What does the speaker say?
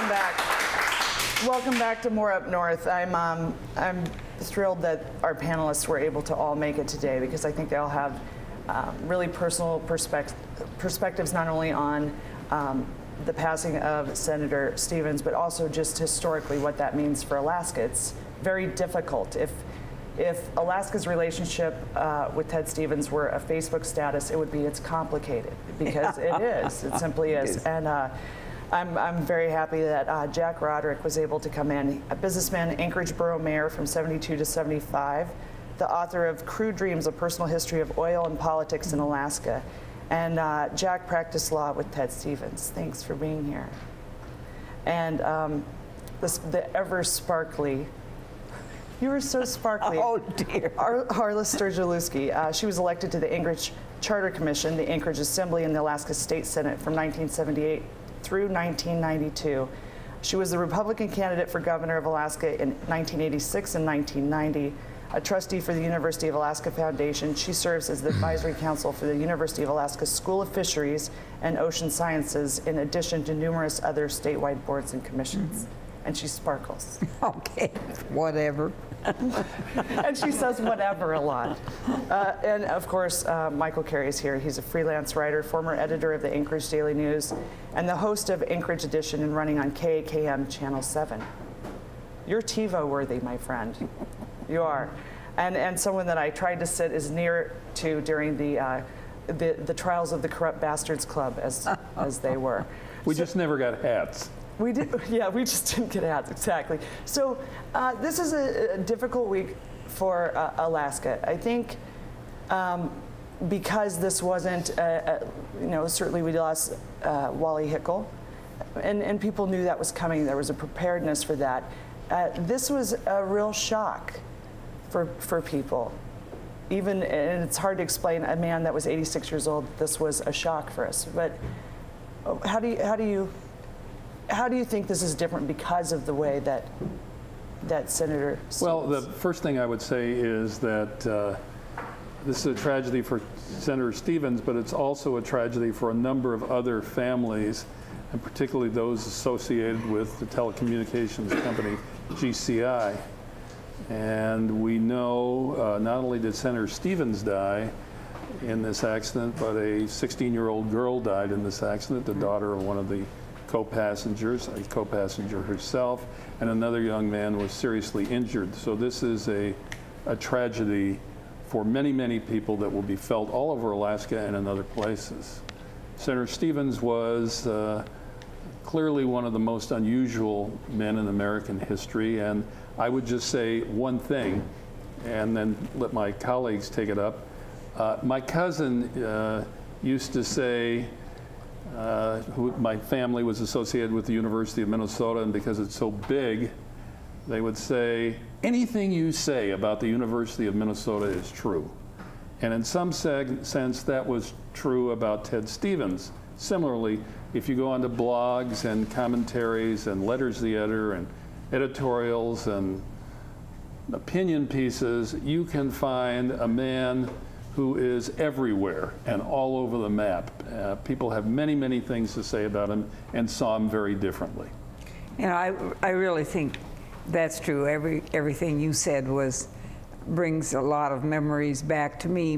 welcome back. Welcome back to More Up North. I'm thrilled that our panelists were able to all make it today because I think they all have really personal perspectives not only on the passing of Senator Stevens, but also just historically what that means for Alaska. It's very difficult. If Alaska's relationship with Ted Stevens were a Facebook status, it would be it's complicated because it is. It simply is. And I'm very happy that Jack Roderick was able to come in, a businessman, Anchorage Borough Mayor from 72 to 75, the author of Crude Dreams, A Personal History of Oil and Politics in Alaska. And Jack practiced law with Ted Stevens. Thanks for being here. And the ever sparkly, you were so sparkly. Oh, dear. Arliss Sturgulewski. She was elected to the Anchorage Charter Commission, the Anchorage Assembly, and the Alaska State Senate from 1978 through 1992. She was the Republican candidate for governor of Alaska in 1986 and 1990. A trustee for the University of Alaska Foundation, she serves as the advisory council for the University of Alaska School of Fisheries and Ocean Sciences, in addition to numerous other statewide boards and commissions. And she sparkles. Okay, whatever. And she says whatever a lot. And of course, Michael Carey is here. He's a freelance writer, former editor of the Anchorage Daily News, and the host of Anchorage Edition and Running on KAKM Channel 7. You're TiVo worthy, my friend. You are. And someone that I tried to sit as near to during the trials of the Corrupt Bastards Club as they were. We just never got hats. We did, yeah, we just didn't get hats, exactly. So this is a difficult week for Alaska. I think because this wasn't, you know, certainly we lost Wally Hickel, and people knew that was coming. There was a preparedness for that. This was a real shock for people. Even, and it's hard to explain, a man that was 86 years old, this was a shock for us. But how do you think this is different because of the way that Senator Stevens? Well, the first thing I would say is that this is a tragedy for Senator Stevens, but it's also a tragedy for a number of other families, and particularly those associated with the telecommunications company GCI. And we know not only did Senator Stevens die in this accident, but a 16-year-old girl died in this accident, the daughter of one of the co-passengers, a co-passenger herself, and another young man was seriously injured. So this is a tragedy for many, many people that will be felt all over Alaska and in other places. Senator Stevens was clearly one of the most unusual men in American history, and I would just say one thing, and then let my colleagues take it up. My cousin used to say, my family was associated with the University of Minnesota, and because it's so big, they would say, anything you say about the University of Minnesota is true. And in some sense, that was true about Ted Stevens. Similarly, if you go onto blogs and commentaries and letters to the editor and editorials and opinion pieces, you can find a man who is everywhere and all over the map. People have many, many things to say about him and saw him very differently. You know, I really think that's true. Everything you said brings a lot of memories back to me.